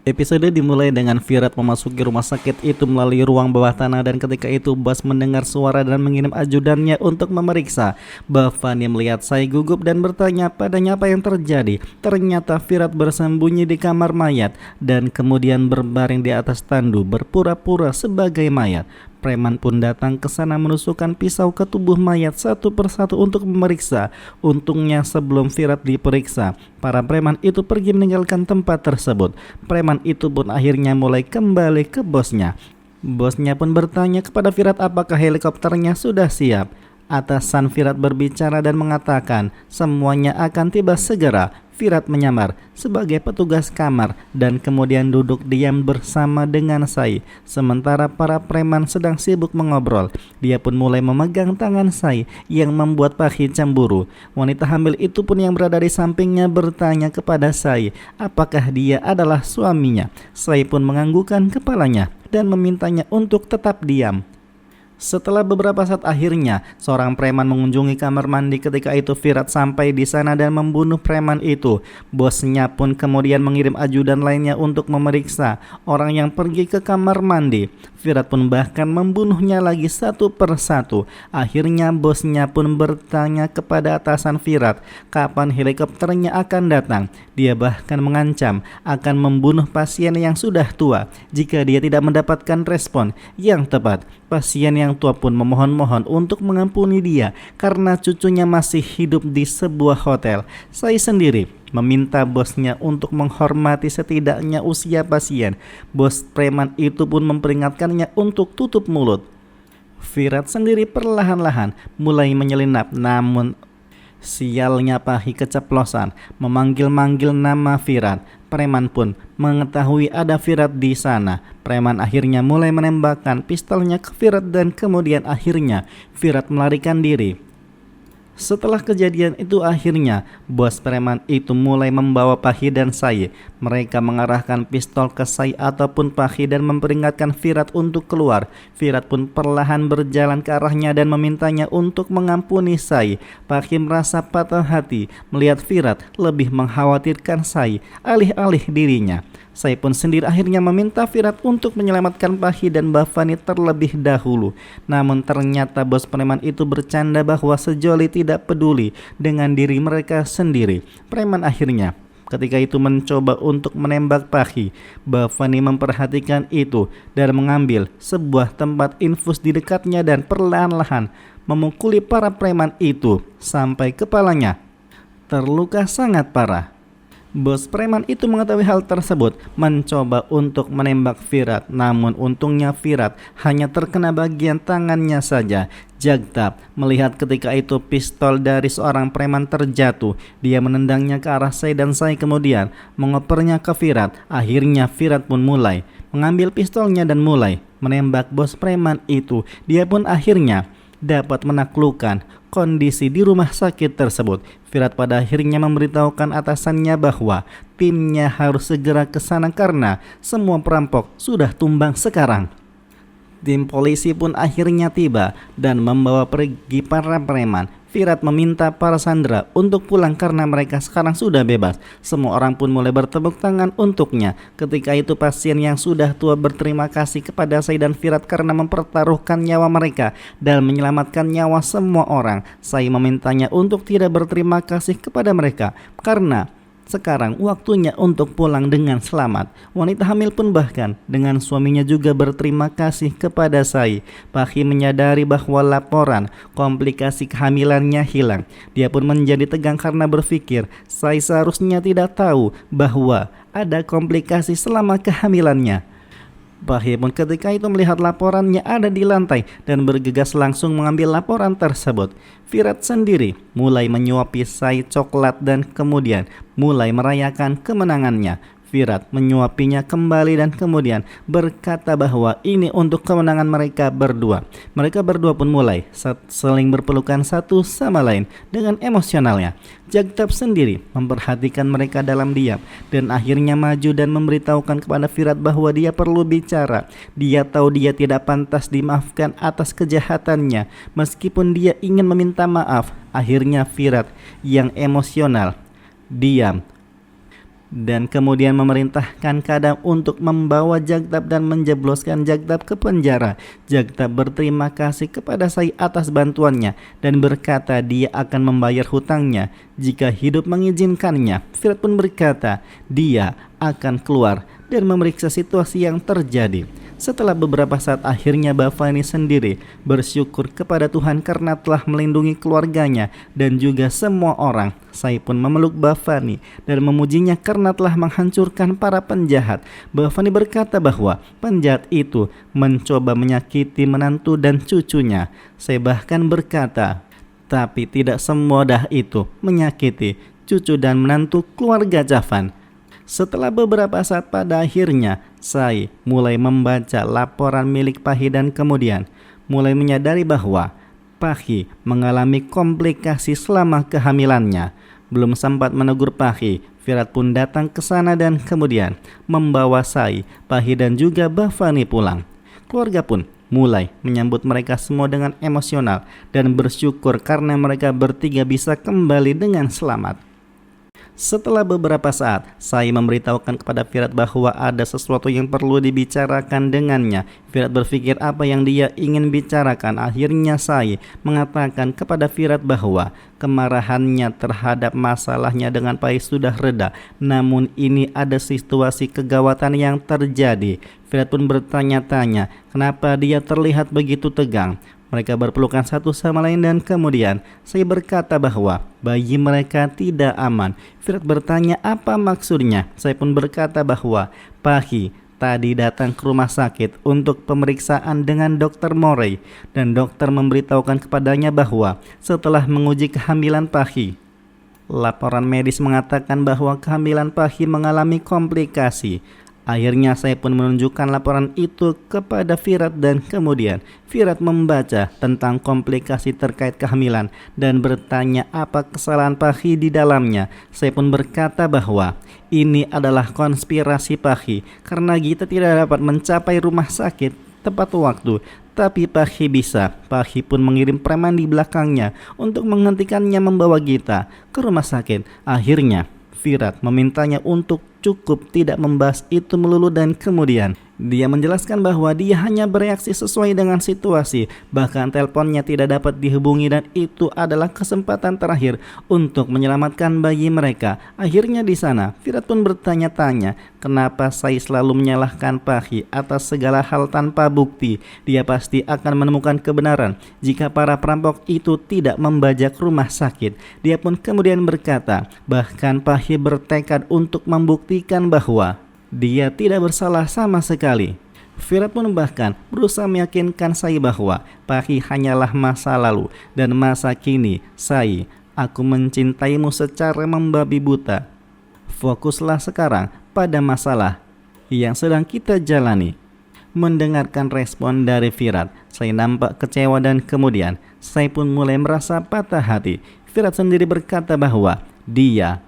Episode dimulai dengan Virat memasuki rumah sakit itu melalui ruang bawah tanah dan ketika itu Bas mendengar suara dan mengirim ajudannya untuk memeriksa. Bhavani melihat Sai gugup dan bertanya padanya apa yang terjadi. Ternyata Virat bersembunyi di kamar mayat dan kemudian berbaring di atas tandu berpura-pura sebagai mayat. Preman pun datang ke sana menusukkan pisau ke tubuh mayat satu persatu untuk memeriksa. Untungnya sebelum Virat diperiksa, para preman itu pergi meninggalkan tempat tersebut. Preman itu pun akhirnya mulai kembali ke bosnya. Bosnya pun bertanya kepada Virat apakah helikopternya sudah siap. Atasan Virat berbicara dan mengatakan semuanya akan tiba segera. Virat menyamar sebagai petugas kamar dan kemudian duduk diam bersama dengan Sai. Sementara para preman sedang sibuk mengobrol. Dia pun mulai memegang tangan Sai yang membuat Pahi cemburu. Wanita hamil itu pun yang berada di sampingnya bertanya kepada Sai apakah dia adalah suaminya. Sai pun menganggukkan kepalanya dan memintanya untuk tetap diam. Setelah beberapa saat akhirnya seorang preman mengunjungi kamar mandi. Ketika itu Virat sampai di sana dan membunuh preman itu. Bosnya pun kemudian mengirim ajudan lainnya untuk memeriksa orang yang pergi ke kamar mandi. Virat pun bahkan membunuhnya lagi satu persatu. Akhirnya bosnya pun bertanya kepada atasan Virat kapan helikopternya akan datang. Dia bahkan mengancam akan membunuh pasien yang sudah tua jika dia tidak mendapatkan respon yang tepat. Pasien yang tua pun memohon-mohon untuk mengampuni dia karena cucunya masih hidup di sebuah hotel. Sai sendiri meminta bosnya untuk menghormati setidaknya usia pasien. Bos preman itu pun memperingatkannya untuk tutup mulut. Virat sendiri perlahan-lahan mulai menyelinap, namun sialnya Pahi keceplosan memanggil-manggil nama Virat. Preman pun mengetahui ada Virat di sana. Preman akhirnya mulai menembakkan pistolnya ke Virat dan kemudian akhirnya Virat melarikan diri. Setelah kejadian itu akhirnya bos preman itu mulai membawa Pahi dan Sai. Mereka mengarahkan pistol ke Sai ataupun Pahi dan memperingatkan Virat untuk keluar. Virat pun perlahan berjalan ke arahnya dan memintanya untuk mengampuni Sai. Pahi merasa patah hati melihat Virat lebih mengkhawatirkan Sai alih-alih dirinya. Sai pun sendiri akhirnya meminta Virat untuk menyelamatkan Pahi dan Bhavani terlebih dahulu. Namun ternyata bos preman itu bercanda bahwa sejoli tidak peduli dengan diri mereka sendiri. Preman akhirnya ketika itu mencoba untuk menembak Pahi. Bhavani memperhatikan itu dan mengambil sebuah tempat infus di dekatnya dan perlahan-lahan memukuli para preman itu sampai kepalanya terluka sangat parah. Bos preman itu mengetahui hal tersebut, mencoba untuk menembak Virat, namun untungnya Virat hanya terkena bagian tangannya saja. Jagtab melihat ketika itu pistol dari seorang preman terjatuh. Dia menendangnya ke arah Sai dan Sai kemudian mengopernya ke Virat. Akhirnya Virat pun mulai mengambil pistolnya dan mulai menembak bos preman itu. Dia pun akhirnya dapat menaklukkan kondisi di rumah sakit tersebut. Virat pada akhirnya memberitahukan atasannya bahwa timnya harus segera ke sana karena semua perampok sudah tumbang sekarang. Tim polisi pun akhirnya tiba dan membawa pergi para preman. Virat meminta para sandera untuk pulang karena mereka sekarang sudah bebas. Semua orang pun mulai bertepuk tangan untuknya. Ketika itu pasien yang sudah tua berterima kasih kepada Sai dan Virat karena mempertaruhkan nyawa mereka dan menyelamatkan nyawa semua orang. Sai memintanya untuk tidak berterima kasih kepada mereka karena sekarang waktunya untuk pulang dengan selamat. Wanita hamil pun bahkan dengan suaminya juga berterima kasih kepada Sai. Pahi menyadari bahwa laporan komplikasi kehamilannya hilang. Dia pun menjadi tegang karena berpikir Sai seharusnya tidak tahu bahwa ada komplikasi selama kehamilannya. Pahi pun ketika itu melihat laporannya ada di lantai dan bergegas langsung mengambil laporan tersebut. Virat sendiri mulai menyuapi Sai coklat dan kemudian mulai merayakan kemenangannya. Virat menyuapinya kembali dan kemudian berkata bahwa ini untuk kemenangan mereka berdua. Mereka berdua pun mulai saling berpelukan satu sama lain dengan emosionalnya. Jagtab sendiri memperhatikan mereka dalam diam dan akhirnya maju dan memberitahukan kepada Virat bahwa dia perlu bicara. Dia tahu dia tidak pantas dimaafkan atas kejahatannya meskipun dia ingin meminta maaf. Akhirnya Virat yang emosional diam. dan kemudian memerintahkan Kadam untuk membawa Jagtab dan menjebloskan Jagtab ke penjara. Jagtab berterima kasih kepada Sai atas bantuannya dan berkata dia akan membayar hutangnya jika hidup mengizinkannya. Virat pun berkata dia akan keluar dan memeriksa situasi yang terjadi. Setelah beberapa saat akhirnya Bhavani sendiri bersyukur kepada Tuhan karena telah melindungi keluarganya dan juga semua orang. Sai pun memeluk Bhavani dan memujinya karena telah menghancurkan para penjahat. Bhavani berkata bahwa penjahat itu mencoba menyakiti menantu dan cucunya. Sai bahkan berkata, tapi tidak semudah itu menyakiti cucu dan menantu keluarga Javan. Setelah beberapa saat pada akhirnya Sai mulai membaca laporan milik Pahi dan kemudian mulai menyadari bahwa Pahi mengalami komplikasi selama kehamilannya. Belum sempat menegur Pahi, Virat pun datang ke sana dan kemudian membawa Sai, Pahi dan juga Bhavani pulang. Keluarga pun mulai menyambut mereka semua dengan emosional dan bersyukur karena mereka bertiga bisa kembali dengan selamat. Setelah beberapa saat, Sai memberitahukan kepada Virat bahwa ada sesuatu yang perlu dibicarakan dengannya. Virat berpikir apa yang dia ingin bicarakan. Akhirnya Sai mengatakan kepada Virat bahwa kemarahannya terhadap masalahnya dengan Pahi sudah reda. Namun ini ada situasi kegawatan yang terjadi. Virat pun bertanya-tanya kenapa dia terlihat begitu tegang. Mereka berpelukan satu sama lain dan kemudian Sai berkata bahwa bayi mereka tidak aman. Virat bertanya apa maksudnya. Sai pun berkata bahwa Pahi tadi datang ke rumah sakit untuk pemeriksaan dengan Dr. Morey dan dokter memberitahukan kepadanya bahwa setelah menguji kehamilan Pahi, laporan medis mengatakan bahwa kehamilan Pahi mengalami komplikasi. Akhirnya Sai pun menunjukkan laporan itu kepada Virat dan kemudian Virat membaca tentang komplikasi terkait kehamilan dan bertanya apa kesalahan Pahi di dalamnya. Sai pun berkata bahwa ini adalah konspirasi Pahi karena kita tidak dapat mencapai rumah sakit tepat waktu. Tapi Pahi bisa. Pahi pun mengirim preman di belakangnya untuk menghentikannya membawa Gita ke rumah sakit. Akhirnya Virat memintanya untuk cukup tidak membahas itu melulu dan kemudian dia menjelaskan bahwa dia hanya bereaksi sesuai dengan situasi. Bahkan teleponnya tidak dapat dihubungi dan itu adalah kesempatan terakhir untuk menyelamatkan bayi mereka. Akhirnya di sana Virat pun bertanya-tanya kenapa Sai selalu menyalahkan Pahi atas segala hal tanpa bukti. Dia pasti akan menemukan kebenaran jika para perampok itu tidak membajak rumah sakit. Dia pun kemudian berkata bahkan Pahi bertekad untuk membuktikan bahwa dia tidak bersalah sama sekali. Virat pun bahkan berusaha meyakinkan Sai bahwa Pahi hanyalah masa lalu dan masa kini. Sai, aku mencintaimu secara membabi buta. Fokuslah sekarang pada masalah yang sedang kita jalani. Mendengarkan respon dari Virat, Sai nampak kecewa dan kemudian Sai pun mulai merasa patah hati. Virat sendiri berkata bahwa dia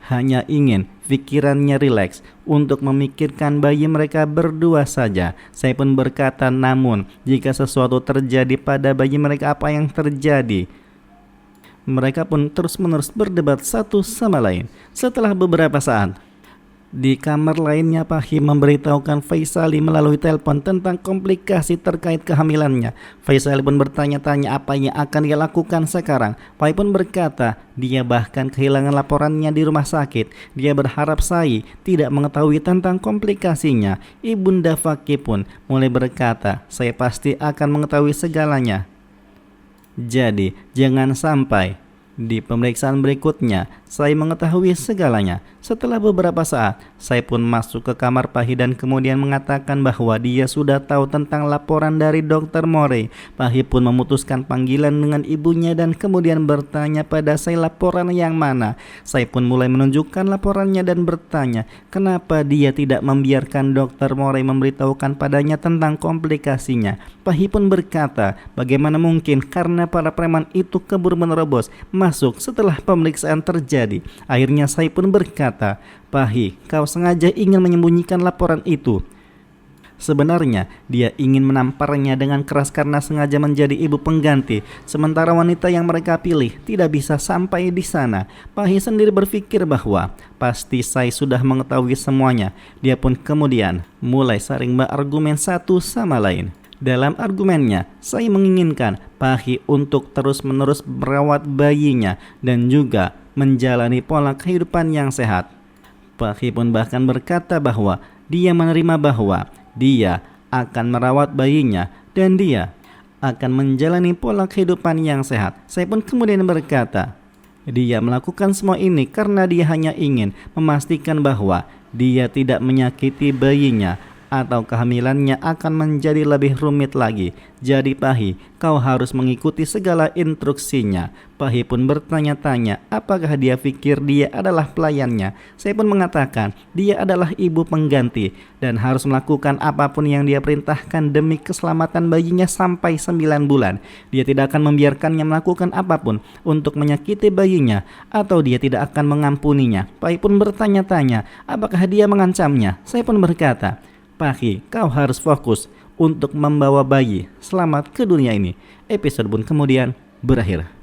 hanya ingin pikirannya rileks untuk memikirkan bayi mereka berdua saja. Saya pun berkata, namun jika sesuatu terjadi pada bayi mereka, apa yang terjadi? Mereka pun terus-menerus berdebat satu sama lain. Setelah beberapa saat, di kamar lainnya Pahi memberitahukan Faisali melalui telepon tentang komplikasi terkait kehamilannya. Faisali pun bertanya-tanya apa yang akan dia lakukan sekarang. Pahi pun berkata dia bahkan kehilangan laporannya di rumah sakit. Dia berharap Sai tidak mengetahui tentang komplikasinya. Ibunda Fakih pun mulai berkata saya pasti akan mengetahui segalanya. Jadi jangan sampai di pemeriksaan berikutnya Sai mengetahui segalanya. Setelah beberapa saat, Sai pun masuk ke kamar Pahi dan kemudian mengatakan bahwa dia sudah tahu tentang laporan dari Dr. Morey. Pahi pun memutuskan panggilan dengan ibunya dan kemudian bertanya pada Sai laporan yang mana. Sai pun mulai menunjukkan laporannya dan bertanya kenapa dia tidak membiarkan Dr. Morey memberitahukan padanya tentang komplikasinya. Pahi pun berkata bagaimana mungkin karena para preman itu kabur menerobos masuk setelah pemeriksaan terjadi. Akhirnya Sai pun berkata, Pahi, kau sengaja ingin menyembunyikan laporan itu. Sebenarnya dia ingin menamparnya dengan keras karena sengaja menjadi ibu pengganti, sementara wanita yang mereka pilih tidak bisa sampai di sana. Pahi sendiri berpikir bahwa pasti Sai sudah mengetahui semuanya. Dia pun kemudian mulai saling berargumen satu sama lain. Dalam argumennya, Sai menginginkan Pahi untuk terus-menerus merawat bayinya dan juga menjalani pola kehidupan yang sehat. Pahi pun bahkan berkata bahwa dia menerima bahwa dia akan merawat bayinya dan dia akan menjalani pola kehidupan yang sehat. Saya pun kemudian berkata, dia melakukan semua ini karena dia hanya ingin memastikan bahwa dia tidak menyakiti bayinya atau kehamilannya akan menjadi lebih rumit lagi. Jadi Pahi, kau harus mengikuti segala instruksinya. Pahi pun bertanya-tanya apakah dia pikir dia adalah pelayannya. Saya pun mengatakan dia adalah ibu pengganti dan harus melakukan apapun yang dia perintahkan demi keselamatan bayinya sampai 9 bulan. Dia tidak akan membiarkannya melakukan apapun untuk menyakiti bayinya atau dia tidak akan mengampuninya. Pahi pun bertanya-tanya apakah dia mengancamnya. Saya pun berkata, Pahi, kau harus fokus untuk membawa bayi selamat ke dunia ini. Episode pun kemudian berakhir.